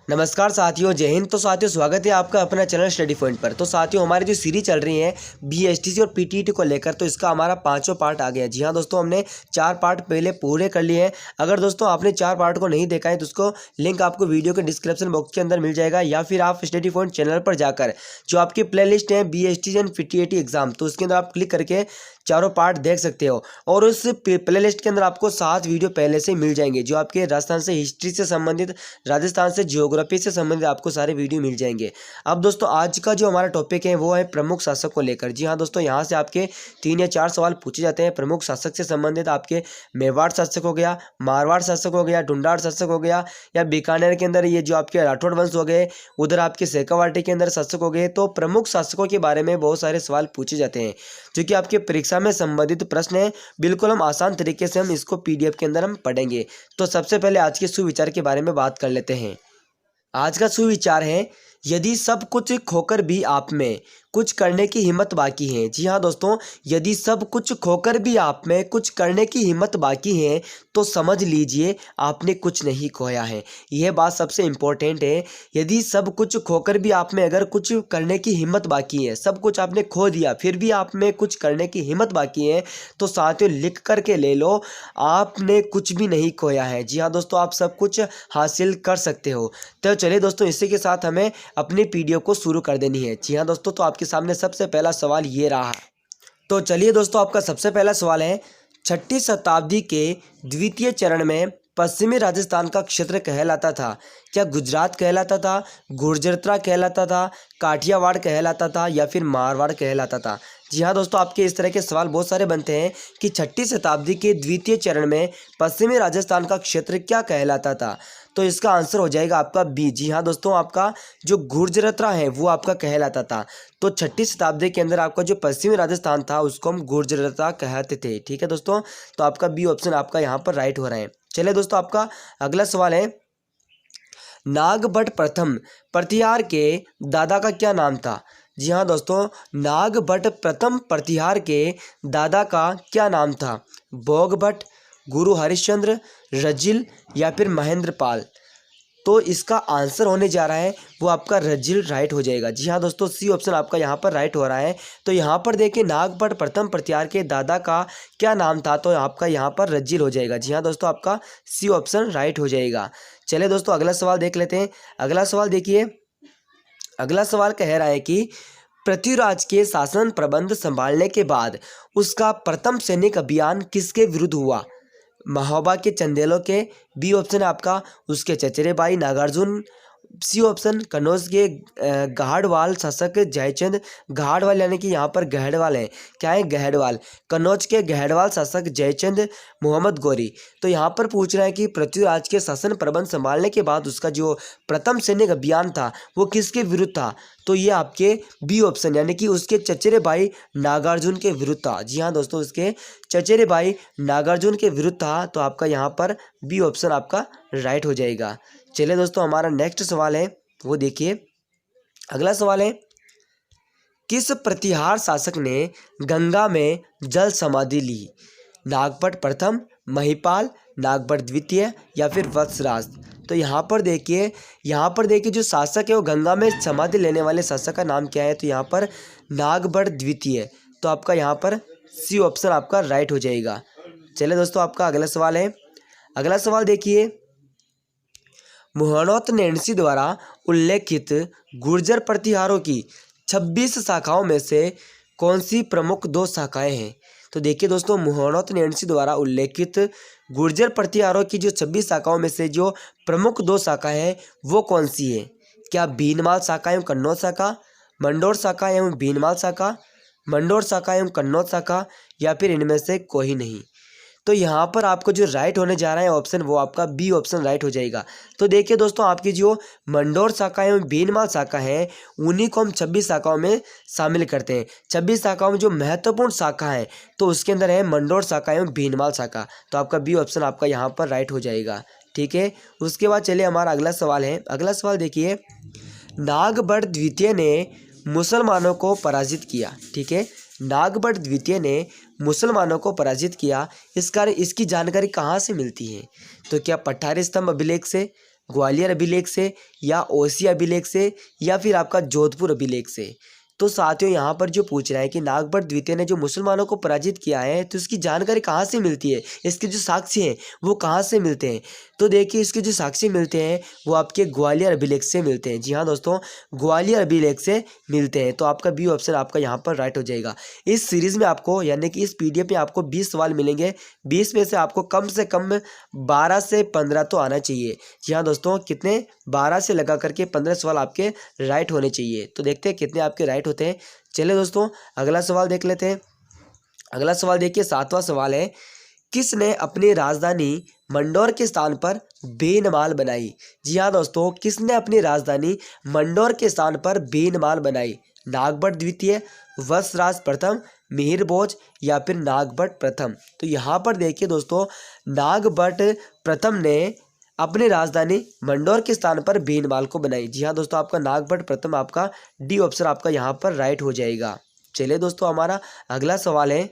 नमस्कार साथियों, जय हिंद। तो साथियों, स्वागत है आपका अपना चैनल स्टडी पॉइंट पर। तो साथियों, हमारी जो सीरीज चल रही है बीएसटीसी और पीटीईटी को लेकर, तो इसका हमारा पांचों पार्ट आ गया। जी हाँ दोस्तों, हमने 4 पार्ट पहले पूरे कर लिए हैं। अगर दोस्तों आपने 4 पार्ट को नहीं देखा है तो उसको लिंक आपको वीडियो के डिस्क्रिप्शन बॉक्स के अंदर मिल जाएगा, या फिर आप स्टडी पॉइंट चैनल पर जाकर जो आपकी प्ले लिस्ट है बीएसटीसी एंड पीटीईटी एग्जाम, तो उसके अंदर आप क्लिक करके चारों पार्ट देख सकते हो। और उस प्ले लिस्ट के अंदर आपको 7 वीडियो पहले से मिल जाएंगे, जो आपके राजस्थान से हिस्ट्री से संबंधित, राजस्थान से जियोग्राफी से संबंधित आपको सारे वीडियो मिल जाएंगे। अब दोस्तों, आज का जो हमारा टॉपिक है वो है प्रमुख शासक को लेकर। जी हाँ दोस्तों, यहाँ से आपके 3 या 4 सवाल पूछे जाते हैं प्रमुख शासक से संबंधित। आपके मेवाड़ शासक हो गया, मारवाड़ शासक हो गया, ढूंढाड़ शासक हो गया, या बीकानेर के अंदर ये जो आपके राठौड़ वंश हो गए, उधर आपके शेखावाटी के अंदर शासक हो गए। तो प्रमुख शासकों के बारे में बहुत सारे सवाल पूछे जाते हैं, जो कि आपके परीक्षा में संबंधित प्रश्न है। बिल्कुल हम आसान तरीके से हम इसको पीडीएफ के अंदर हम पढ़ेंगे। तो सबसे पहले आज के सुविचार के बारे में बात कर लेते हैं। आज का सुविचार है, यदि सब कुछ खोकर भी आप में कुछ करने की हिम्मत बाकी है। जी हाँ दोस्तों, यदि सब कुछ खोकर भी आप में कुछ करने की हिम्मत बाकी है तो समझ लीजिए आपने कुछ नहीं खोया है। यह बात सबसे इम्पोर्टेंट है। यदि सब कुछ खोकर भी आप में अगर कुछ करने की हिम्मत बाकी है, सब कुछ आपने खो दिया फिर भी आप में कुछ करने की हिम्मत बाकी है, तो साथियों लिख करके ले लो, आपने कुछ भी नहीं खोया है। जी हाँ दोस्तों, आप सब कुछ हासिल कर सकते हो। तो चलिए दोस्तों, इसी के साथ हमें अपनी पीडीएफ को शुरू कर देनी है। जी हाँ दोस्तों, तो आपके सामने सबसे पहला सवाल ये रहा। तो चलिए दोस्तों, आपका सबसे पहला सवाल है, 6ठी शताब्दी के द्वितीय चरण में पश्चिमी राजस्थान का क्षेत्र कहलाता था क्या? गुजरात कहलाता था, गुर्जरता कहलाता था, काठियावाड़ कहलाता था, या फिर मारवाड़ कहलाता था? जी हाँ दोस्तों, आपके इस तरह के सवाल बहुत सारे बनते हैं कि 6ठी शताब्दी के द्वितीय चरण में पश्चिमी राजस्थान का क्षेत्र क्या कहलाता था। तो इसका आंसर हो जाएगा आपका बी। जी हाँ दोस्तों, आपका जो गुर्जरता है वो आपका कहलाता था। तो 6ठी शताब्दी के अंदर आपका जो पश्चिमी राजस्थान था उसको हम गुर्जरता कहते थे। ठीक है दोस्तों, तो आपका बी ऑप्शन आपका यहाँ पर राइट हो रहा है। चलिए दोस्तों, आपका अगला सवाल है, नागभट्ट प्रथम प्रतिहार के दादा का क्या नाम था? जी हाँ दोस्तों, नागभट्ट प्रथम प्रतिहार के दादा का क्या नाम था? भोगभट्ट, गुरु हरिश्चंद्र, रजिल, या फिर महेंद्रपाल? तो इसका आंसर होने जा रहा है वो आपका रजिल राइट हो जाएगा। जी हाँ दोस्तों, सी ऑप्शन आपका यहाँ पर राइट हो रहा है। तो यहाँ पर देखिए, नागभट्ट प्रथम प्रतिहार के दादा का क्या नाम था, तो आपका यहाँ पर रजिल हो जाएगा। जी हाँ दोस्तों, आपका सी ऑप्शन राइट हो जाएगा। चलिए दोस्तों, अगला सवाल देख लेते हैं। अगला सवाल देखिए, अगला सवाल कह रहा है कि पृथ्वीराज के शासन प्रबंध संभालने के बाद उसका प्रथम सैनिक अभियान किसके विरुद्ध हुआ? महोबा के चंदेलों के, बी ऑप्शन है आपका उसके चचेरे भाई नागार्जुन, सी ऑप्शन कन्नौज के गाहड़वाल शासक जयचंद। गाहड़वाल यानी कि यहाँ पर गहड़वाल है, क्या है? गहड़वाल। कन्नौज के गहड़वाल शासक जयचंद मोहम्मद गौरी। तो यहाँ पर पूछ रहा है कि पृथ्वीराज के शासन प्रबंध संभालने के बाद उसका जो प्रथम सैनिक अभियान था वो किसके विरुद्ध था? तो ये आपके बी ऑप्शन यानी कि उसके चचेरे भाई नागार्जुन के विरुद्ध था। जी हाँ दोस्तों, उसके चचेरे भाई नागार्जुन के विरुद्ध था। तो आपका यहाँ पर बी ऑप्शन आपका राइट हो जाएगा। चलिए दोस्तों, हमारा नेक्स्ट सवाल है वो देखिए। अगला सवाल है, किस प्रतिहार शासक ने गंगा में जल समाधि ली? नागभट्ट प्रथम, महिपाल, नागभट्ट द्वितीय, या फिर वत्सराज? तो यहाँ पर देखिए, जो शासक है वो गंगा में समाधि लेने वाले शासक का नाम क्या है? तो यहाँ पर नागभट्ट द्वितीय। तो आपका यहाँ पर सी ऑप्शन आपका राइट हो जाएगा। चलिए दोस्तों, आपका अगला सवाल है। अगला सवाल देखिए, मुहणोत नैणसी द्वारा उल्लेखित गुर्जर प्रतिहारों की 26 शाखाओं में से कौन सी प्रमुख 2 शाखाएं हैं? तो देखिए दोस्तों, मुहणोत नैणसी द्वारा उल्लेखित गुर्जर प्रतिहारों की जो 26 शाखाओं में से जो प्रमुख 2 शाखाएं हैं वो कौन सी है? क्या भीनमाल शाखा एवं कन्नौज शाखा, मंडोर शाखा एवं भीनमाल शाखा, मंडोर शाखा एवं कन्नौज शाखा, या फिर इनमें से कोई नहीं? तो यहाँ पर आपको जो राइट होने जा रहा है ऑप्शन वो आपका बी ऑप्शन राइट हो जाएगा। तो देखिए दोस्तों, आपकी जो मंडोर शाखा एवं भीनमाल शाखा है उन्हीं को हम 26 शाखाओं में शामिल करते हैं। 26 शाखाओं में जो महत्वपूर्ण शाखा है तो उसके अंदर है मंडोर शाखा एवं भीनमाल शाखा। तो आपका बी ऑप्शन आपका यहाँ पर राइट हो जाएगा। ठीक है, उसके बाद चलिए हमारा अगला सवाल है। अगला सवाल देखिए, नागभट्ट द्वितीय ने मुसलमानों को पराजित किया। ठीक है, नागभट्ट द्वितीय ने मुसलमानों को पराजित किया, इसकी जानकारी कहाँ से मिलती है? तो क्या पठारी स्तंभ अभिलेख से, ग्वालियर अभिलेख से, या ओसिया अभिलेख से, या फिर आपका जोधपुर अभिलेख से। तो साथियों यहाँ पर जो पूछ रहा है कि नागभट्ट द्वितीय ने जो मुसलमानों को पराजित किया है, तो इसकी जानकारी कहाँ से मिलती है, इसके जो साक्ष्य हैं वो कहाँ से मिलते हैं। तो देखिए इसके जो साक्ष्य मिलते हैं वो आपके ग्वालियर अभिलेख से मिलते हैं। जी हाँ दोस्तों, ग्वालियर अभिलेख से मिलते हैं। तो आपका बी ऑप्शन आपका यहाँ पर राइट हो जाएगा। इस सीरीज़ में आपको यानी कि इस पीडीएफ में आपको 20 सवाल मिलेंगे। 20 में से आपको कम से कम 12 से 15 तो आना चाहिए। जी हाँ दोस्तों, कितने, 12 से लगा करके 15 सवाल आपके राइट होने चाहिए। तो देखते हैं कितने आपके राइट होते हैं। चलिए दोस्तों अगला सवाल देख लेते हैं। अगला सवाल देखिए, 7वां सवाल है, किसने अपनी राजधानी मंडौर के स्थान पर बेनमाल बनाई। जी हाँ दोस्तों, किसने अपनी राजधानी मंडौर के स्थान पर बेनमाल बनाई। नागभट्ट द्वितीय, वत्सराज प्रथम, मिहिर भोज, या फिर नागभट्ट प्रथम। तो यहाँ पर देखिए दोस्तों, नागभट्ट प्रथम ने अपनी राजधानी मंडौर के स्थान पर बेनमाल को बनाई। जी हाँ दोस्तों, आपका नागभट्ट प्रथम, आपका डी ऑप्शन आपका यहाँ पर राइट हो जाएगा। चलिए दोस्तों हमारा अगला सवाल है,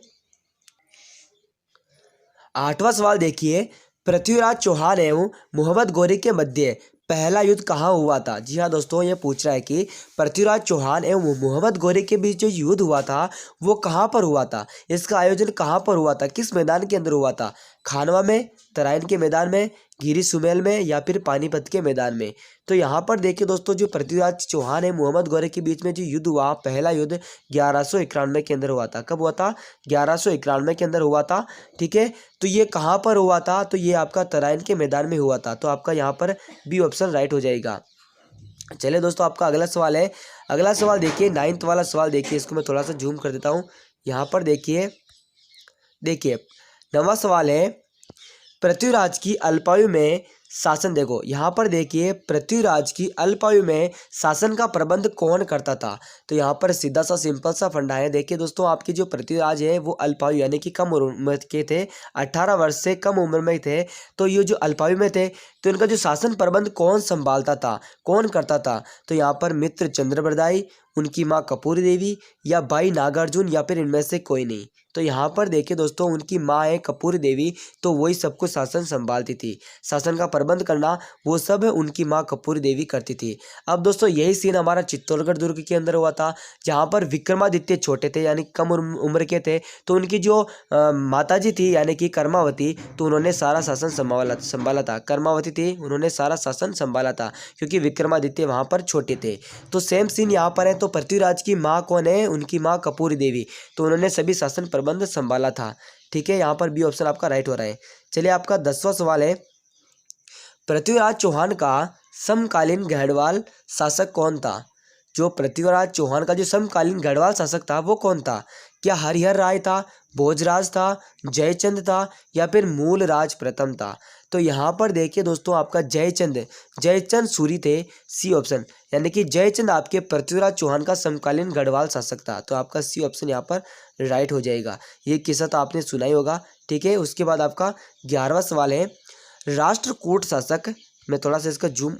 8वां सवाल देखिए, पृथ्वीराज चौहान एवं मोहम्मद गौरी के मध्य पहला युद्ध कहाँ हुआ था। जी हाँ दोस्तों, ये पूछ रहा है कि पृथ्वीराज चौहान एवं मोहम्मद गौरी के बीच जो युद्ध हुआ था वो कहाँ पर हुआ था, इसका आयोजन कहाँ पर हुआ था, किस मैदान के अंदर हुआ था। खानवा में, तराइन के मैदान में, गिरी सुमेल में, या फिर पानीपत के मैदान में। तो यहाँ पर देखिए दोस्तों, जो पृथ्वीराज चौहान है मोहम्मद गौरी के बीच में जो युद्ध हुआ, पहला युद्ध 1191 के अंदर हुआ था। कब हुआ था, 1191 के अंदर हुआ था। ठीक है, तो ये कहाँ पर हुआ था, तो ये आपका तराइन के मैदान में हुआ था। तो आपका यहाँ पर बी ऑप्शन राइट हो जाएगा। चलिए दोस्तों आपका अगला सवाल है। अगला सवाल देखिए, 9वां वाला सवाल देखिए, इसको मैं थोड़ा सा जूम कर देता हूँ। यहाँ पर देखिए 9वां सवाल है, पृथ्वीराज की अल्पायु में शासन। देखो यहाँ पर देखिए, पृथ्वीराज की अल्पायु में शासन का प्रबंध कौन करता था। तो यहाँ पर सीधा सा सिंपल सा फंडा है। देखिए दोस्तों, आपके जो पृथ्वीराज है वो अल्पायु यानी कि कम उम्र के थे, 18 वर्ष से कम उम्र में थे। तो ये जो अल्पायु में थे, तो इनका जो शासन प्रबंध कौन संभालता था, कौन करता था। तो यहाँ पर मित्र चंद्रबरदाई, उनकी माँ कपूरी देवी, या भाई नागार्जुन, या फिर इनमें से कोई नहीं। तो यहाँ पर देखिए दोस्तों, उनकी माँ है कपूरी देवी, तो वही सब कुछ शासन संभालती थी। शासन का प्रबंध करना वो सब उनकी माँ कपूरी देवी करती थी। अब दोस्तों यही सीन हमारा चित्तौड़गढ़ दुर्ग के अंदर हुआ था, जहाँ पर विक्रमादित्य छोटे थे यानी कम उम्र के थे। तो उनकी जो माताजी थी यानी कि कर्मावती, तो उन्होंने सारा शासन संभाला था। कर्मावती थी, उन्होंने सारा शासन संभाला था, क्योंकि विक्रमादित्य वहाँ पर छोटे थे। तो सेम सीन यहाँ पर है। तो पृथ्वीराज की माँ कौन है, उनकी माँ कपूरी देवी, तो उन्होंने सभी शासन प्रबंध संभाला था। ठीक है, यहाँ पर बी ऑप्शन आपका राइट हो रहा है। चलिए आपका 10वां सवाल है, पृथ्वीराज चौहान का समकालीन गढ़वाल शासक कौन था। जो पृथ्वीराज चौहान का जो समकालीन गढ़वाल शासक था वो कौन था। क्या हरिहर राय था, भोजराज था, जयचंद था, या फिर मूलराज प्रथम था। तो यहाँ पर देखिए दोस्तों, आपका जयचंद सूरी थे, सी ऑप्शन, यानी कि जयचंद आपके पृथ्वीराज चौहान का समकालीन गढ़वाल शासक था। तो आपका सी ऑप्शन यहाँ पर राइट हो जाएगा। ये किस्सा तो आपने सुना ही होगा। ठीक है, उसके बाद आपका 11वां सवाल है, राष्ट्रकूट शासक, मैं थोड़ा सा इसका जूम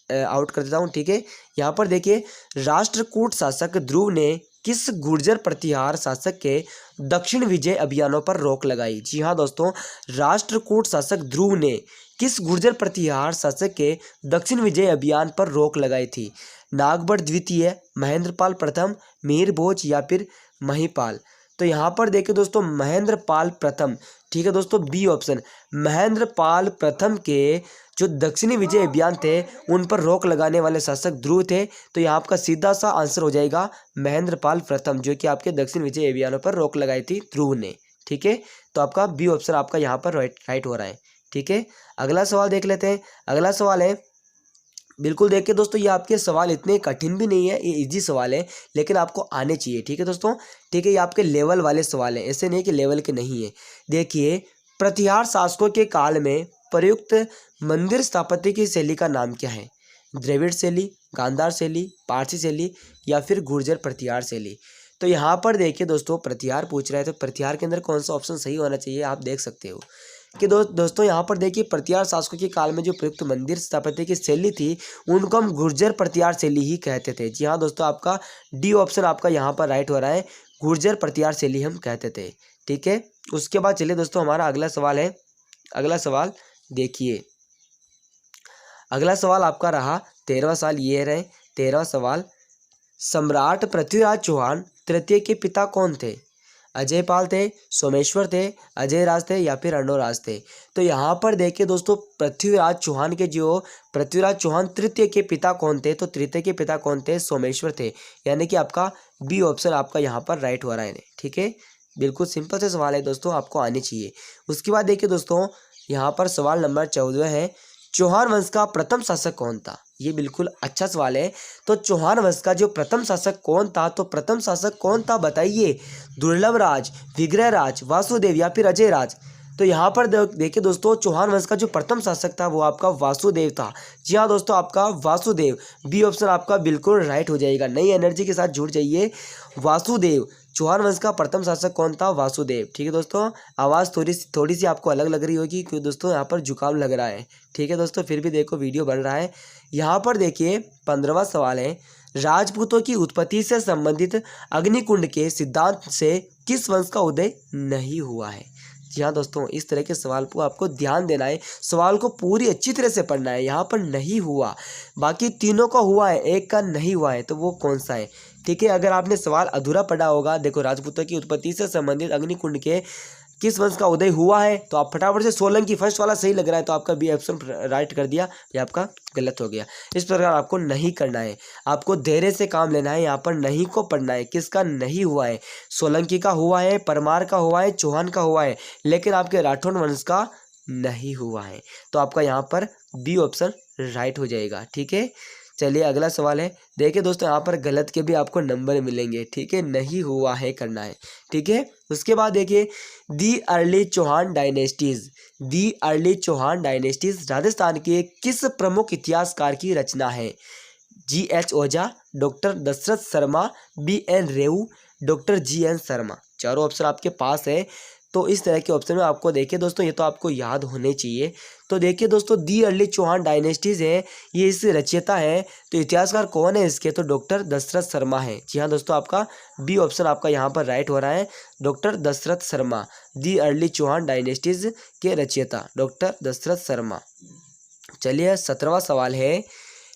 आउट कर देता हूँ। ठीक है, यहाँ पर देखिए, राष्ट्रकूट शासक ध्रुव ने किस गुर्जर प्रतिहार शासक के दक्षिण विजय अभियानों पर रोक लगाई। जी हाँ दोस्तों, राष्ट्रकूट शासक ध्रुव ने किस गुर्जर प्रतिहार शासक के दक्षिण विजय अभियान पर रोक लगाई थी। नागभट्ट द्वितीय, महेंद्रपाल प्रथम, मिहिर भोज, या फिर महिपाल। तो यहाँ पर देखिए दोस्तों, महेंद्रपाल प्रथम। ठीक है दोस्तों, बी ऑप्शन, महेंद्रपाल प्रथम के जो दक्षिणी विजय अभियान थे उन पर रोक लगाने वाले शासक ध्रुव थे। तो यहाँ आपका सीधा सा आंसर हो जाएगा महेंद्रपाल प्रथम, जो कि आपके दक्षिण विजय अभियानों पर रोक लगाई थी ध्रुव ने। ठीक है, तो आपका बी ऑप्शन आपका यहाँ पर राइट हो रहा है। ठीक है, अगला सवाल देख लेते हैं। अगला सवाल है, बिल्कुल देखिए दोस्तों, ये आपके सवाल इतने कठिन भी नहीं है, ये इजी सवाल है, लेकिन आपको आने चाहिए। ठीक है दोस्तों, ठीक है, ये आपके लेवल वाले सवाल हैं, ऐसे नहीं कि लेवल के नहीं है। देखिए, प्रतिहार शासकों के काल में प्रयुक्त मंदिर स्थापत्य की शैली का नाम क्या है। द्रविड़ शैली, गांधार शैली, पारसी शैली, या फिर गुर्जर प्रतिहार शैली। तो यहाँ पर देखिए दोस्तों, प्रतिहार पूछ रहा है, तो प्रतिहार के अंदर कौन सा ऑप्शन सही होना चाहिए आप देख सकते हो कि दोस्तों यहाँ पर देखिए, प्रतिहार शासकों के काल में जो प्रयुक्त मंदिर स्थापत्य की शैली थी उनको हम गुर्जर प्रतिहार शैली ही कहते थे। जी हाँ दोस्तों, आपका डी ऑप्शन आपका यहाँ पर राइट हो रहा है, गुर्जर प्रतिहार शैली हम कहते थे। ठीक है, उसके बाद चलिए दोस्तों, हमारा अगला सवाल है। अगला सवाल देखिए, अगला सवाल आपका रहा 13वां सवाल, ये रहे 13वां सवाल। सम्राट पृथ्वीराज चौहान तृतीय के पिता कौन थे? अजय पाल थे, सोमेश्वर थे, अजय राज थे या फिर अर्णोराज थे? तो यहाँ पर देखिए दोस्तों, पृथ्वीराज चौहान के जो पृथ्वीराज चौहान तृतीय के पिता कौन थे? तो तृतीय के पिता कौन थे? सोमेश्वर थे। यानी कि आपका बी ऑप्शन आपका यहाँ पर राइट हो रहा है। ठीक है, बिल्कुल सिंपल से सवाल है दोस्तों, आपको आनी चाहिए। उसके बाद देखिए दोस्तों, यहाँ पर सवाल नंबर 14 है, चौहान वंश का प्रथम शासक कौन था? ये बिल्कुल अच्छा सवाल है। तो चौहान वंश का जो प्रथम शासक कौन था? तो प्रथम शासक कौन था बताइए? दुर्लभ राज, विग्रह राज, वासुदेव या फिर अजय राज? तो यहाँ पर देखिए दोस्तों, चौहान वंश का जो प्रथम शासक था वो आपका वासुदेव था। जी हाँ दोस्तों, आपका वासुदेव, बी ऑप्शन आपका बिल्कुल राइट हो जाएगा। नई एनर्जी के साथ जुड़ जाइए। वासुदेव, चौहान वंश का प्रथम शासक कौन था? वासुदेव। ठीक है दोस्तों, आवाज़ थोड़ी सी आपको अलग लग रही होगी क्योंकि दोस्तों यहाँ पर जुकाम लग रहा है। ठीक है दोस्तों, फिर भी देखो वीडियो बन रहा है। यहाँ पर देखिए 15वां सवाल है, राजपूतों की उत्पत्ति से संबंधित अग्निकुंड के सिद्धांत से किस वंश का उदय नहीं हुआ है? जी हाँ दोस्तों, इस तरह के सवाल को आपको ध्यान देना है, सवाल को पूरी अच्छी तरह से पढ़ना है। यहाँ पर नहीं हुआ, बाकी तीनों का हुआ है, एक का नहीं हुआ है, तो वो कौन सा है? ठीक है, अगर आपने सवाल अधूरा पढ़ा होगा, देखो राजपूतों की उत्पत्ति से संबंधित अग्निकुंड के किस वंश का उदय हुआ है, तो आप फटाफट से सोलंकी फर्स्ट वाला सही लग रहा है तो आपका बी ऑप्शन राइट कर दिया, ये आपका गलत हो गया। इस प्रकार आपको नहीं करना है, आपको धैर्य से काम लेना है। यहाँ पर नहीं को पढ़ना है, किसका नहीं हुआ है? सोलंकी का हुआ है, परमार का हुआ है, चौहान का हुआ है, लेकिन आपके राठौर वंश का नहीं हुआ है। तो आपका यहाँ पर बी ऑप्शन राइट हो जाएगा। ठीक है, चलिए अगला सवाल है। देखिए दोस्तों, यहाँ पर गलत के भी आपको नंबर मिलेंगे। ठीक है, नहीं हुआ है करना है। ठीक है, उसके बाद देखिए, the early Chauhan dynasties, the early Chauhan dynasties Rajasthan के किस प्रमुख इतिहासकार की रचना है? G.H. Ojha, doctor Dashrath Sharma, B.N. Reu, doctor G.N. Sharma? चारों ऑप्शन आपके पास है। तो इस तरह के ऑप्शन में आपको देखिए दोस्तों, ये तो आपको याद होने चाहिए। तो देखिए दोस्तों, दी अर्ली चौहान डायनेस्टीज है, ये इससे रचयिता है। तो इतिहासकार कौन है इसके? तो डॉक्टर दशरथ शर्मा है। जी हाँ दोस्तों, आपका बी ऑप्शन आपका यहाँ पर राइट हो रहा है, doctor Dashrath Sharma, the early Chauhan dynasties के रचयिता डॉक्टर दशरथ शर्मा। चलिए 17वां सवाल है,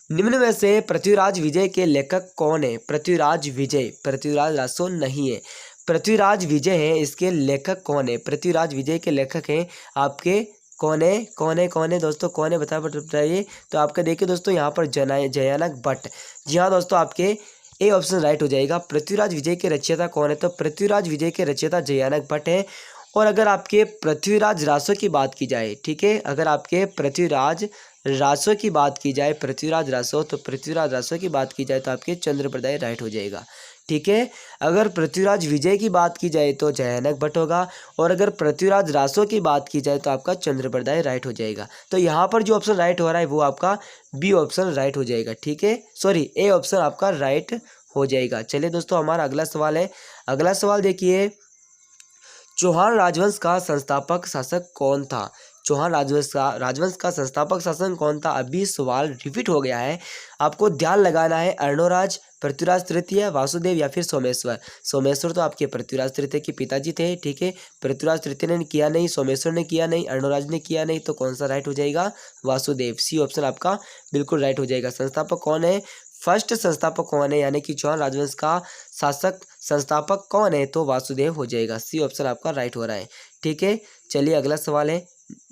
निम्न में से पृथ्वीराज विजय के लेखक कौन है? पृथ्वीराज विजय, पृथ्वीराज रासो नहीं है, पृथ्वीराज विजय है, इसके लेखक कौन है? पृथ्वीराज विजय के लेखक हैं आपके कौन है? कौन है दोस्तों, कौन है बताइए। तो आपका देखिए दोस्तों, यहाँ पर जयानक भट्ट। जी हाँ दोस्तों, आपके ए ऑप्शन राइट हो जाएगा। पृथ्वीराज विजय के रचयिता कौन है? तो पृथ्वीराज विजय के रचयिता जयानक भट्ट है। और अगर आपके पृथ्वीराज रासो की बात की जाए, ठीक है, अगर आपके पृथ्वीराज रासो की बात की जाए, पृथ्वीराज रासो, तो पृथ्वीराज रासो की बात की जाए तो आपके चंद्रप्रदाय राइट हो जाएगा। ठीक है, अगर पृथ्वीराज विजय की बात की जाए तो जयानक भट्ट होगा, और अगर पृथ्वीराज रासो की बात की जाए तो आपका चंद्रप्रदाय राइट हो जाएगा। तो यहाँ पर जो ऑप्शन राइट हो रहा है वो आपका बी ऑप्शन राइट हो जाएगा। ठीक है, सॉरी, ए ऑप्शन आपका राइट हो जाएगा। चलिए दोस्तों, हमारा अगला सवाल है। अगला सवाल देखिए, चौहान राजवंश का संस्थापक शासक कौन था? चौहान राजवंश का संस्थापक शासक कौन था? अभी सवाल रिपीट हो गया है, आपको ध्यान लगाना है। अर्णोराज, पृथ्वीराज तृतीय, वासुदेव या फिर सोमेश्वर? सोमेश्वर तो आपके पृथ्वीराज तृतीय के पिताजी थे। ठीक है, पृथ्वीराज तृतीय ने किया नहीं, सोमेश्वर ने किया नहीं, अर्णोराज ने किया नहीं, तो कौन सा राइट हो जाएगा? वासुदेव, सी ऑप्शन आपका बिल्कुल राइट हो जाएगा। संस्थापक कौन है? फर्स्ट संस्थापक कौन है, यानी कि चौहान राजवंश का शासक संस्थापक कौन है? तो वासुदेव हो जाएगा। सी ऑप्शन आपका राइट हो रहा है। ठीक है, चलिए अगला सवाल है।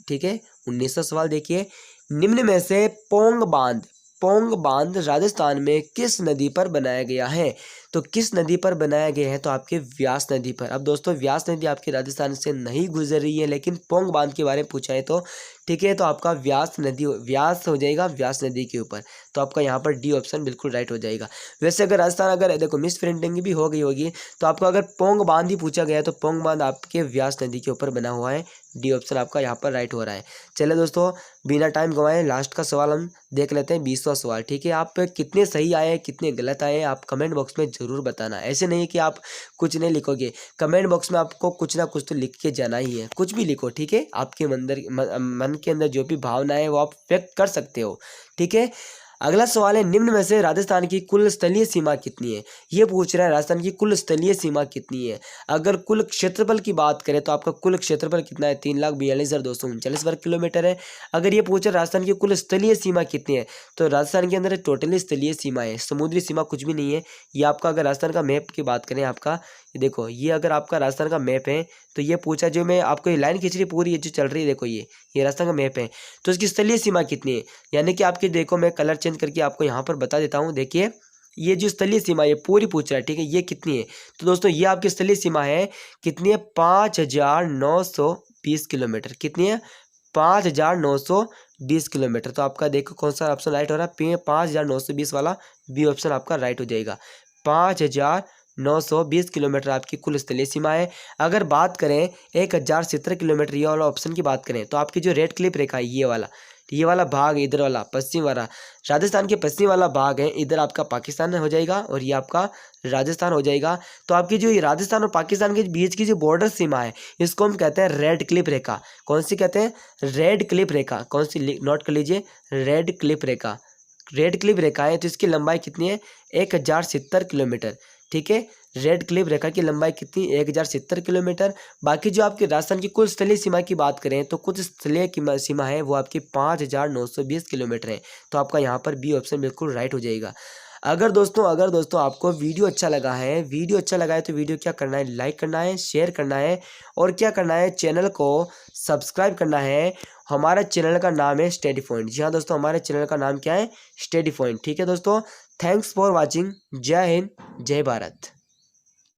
ठीक है, 19वां सवाल देखिए, निम्न में से पोंग बांध राजस्थान में किस नदी पर बनाया गया है? तो किस नदी पर बनाया गया है? तो आपके व्यास नदी पर। अब दोस्तों, व्यास नदी आपके राजस्थान से नहीं गुजर रही है, लेकिन पोंग बांध के बारे में पूछा है तो ठीक है, तो आपका व्यास हो जाएगा, व्यास नदी के ऊपर। तो आपका यहाँ पर डी ऑप्शन बिल्कुल राइट हो जाएगा। वैसे अगर राजस्थान, अगर देखो मिस प्रिंटिंग भी हो गई होगी, तो आपको अगर पोंग बांध ही पूछा गया है तो पोंग बांध आपके व्यास नदी के ऊपर बना हुआ है। डी ऑप्शन आपका यहाँ पर राइट हो रहा है। चलिए दोस्तों, बिना टाइम गंवाए लास्ट का सवाल हम देख लेते हैं, 20वां सवाल। ठीक है, आप कितने सही आए कितने गलत आए आप कमेंट बॉक्स में ज़रूर बताना। ऐसे नहीं कि आप कुछ नहीं लिखोगे, कमेंट बॉक्स में आपको कुछ ना कुछ तो लिख के जाना ही है। कुछ भी लिखो, ठीक है, आपके मन के अंदर जो भी भावना है वो आप व्यक्त कर सकते हो। ठीक है, अगला सवाल है, निम्न में से राजस्थान की कुल स्थलीय सीमा कितनी है। ये पूछ रहा है राजस्थान की कुल स्थलीय सीमा कितनी है। अगर कुल क्षेत्रफल की बात करें तो आपका कुल क्षेत्रफल कितना है, 3,42,239 वर्ग किलोमीटर है। अगर ये पूछे राजस्थान की कुल स्थलीय सीमा कितनी है, तो राजस्थान के अंदर टोटली स्थलीय सीमा है, समुद्री सीमा कुछ भी नहीं है। ये आपका अगर राजस्थान का मैप की बात करें, आपका ये देखो, ये अगर आपका राजस्थान का मैप है तो ये पूछा, जो मैं आपको ये लाइन खींच रही पूरी, ये जो चल रही है देखो, ये राजस्थान का मैप है, तो इसकी स्थलीय सीमा कितनी है। यानी कि आपकी देखो, मैं कलर चेंज करके आपको यहाँ पर बता देता हूँ। देखिए, ये जो स्थलीय सीमा ये पूरी पूछ रहा है, ठीक है, ये कितनी है। तो दोस्तों ये आपकी स्थलीय सीमा है, कितनी है, 5,920 किलोमीटर। कितनी है, 5,920 किलोमीटर। तो आपका देखो कौन सा ऑप्शन राइट हो रहा है, 5,920 वाला बी ऑप्शन आपका राइट हो जाएगा। 5,920 किलोमीटर आपकी कुल स्थलीय सीमा है। अगर बात करें 1,070 किलोमीटर ये वाला ऑप्शन की बात करें, तो आपकी जो रेड क्लिप रेखा है, ये वाला भाग, इधर वाला पश्चिम वाला राजस्थान के पश्चिम वाला भाग है, इधर आपका पाकिस्तान हो जाएगा और ये आपका राजस्थान हो जाएगा। तो आपकी जो ये राजस्थान और पाकिस्तान के बीच की जो बॉर्डर सीमा है, इसको हम कहते हैं रेड क्लिप रेखा। कौन सी कहते हैं, रेड क्लिप रेखा। कौन सी, नोट कर लीजिए, रेड क्लिप रेखा। रेड क्लिप रेखा है तो इसकी लंबाई कितनी है, 1,070 किलोमीटर। ठीक है, रेड क्लिप रेखा की लंबाई कितनी, 1,070 किलोमीटर। बाकी जो आपकी राजस्थान की कुल स्थलीय सीमा की बात करें तो कुछ स्थलीय की सीमा है वो आपकी 5,920 किलोमीटर है। तो आपका यहाँ पर बी ऑप्शन बिल्कुल राइट हो जाएगा। अगर दोस्तों आपको वीडियो अच्छा लगा है तो वीडियो क्या करना है, लाइक करना है, शेयर करना है और क्या करना है, चैनल को सब्सक्राइब करना है। हमारा चैनल का नाम है स्टडी पॉइंट। जी हाँ दोस्तों, हमारे चैनल का नाम क्या है, स्टडी पॉइंट। ठीक है दोस्तों, थैंक्स फॉर वॉचिंग। जय हिंद, जय भारत।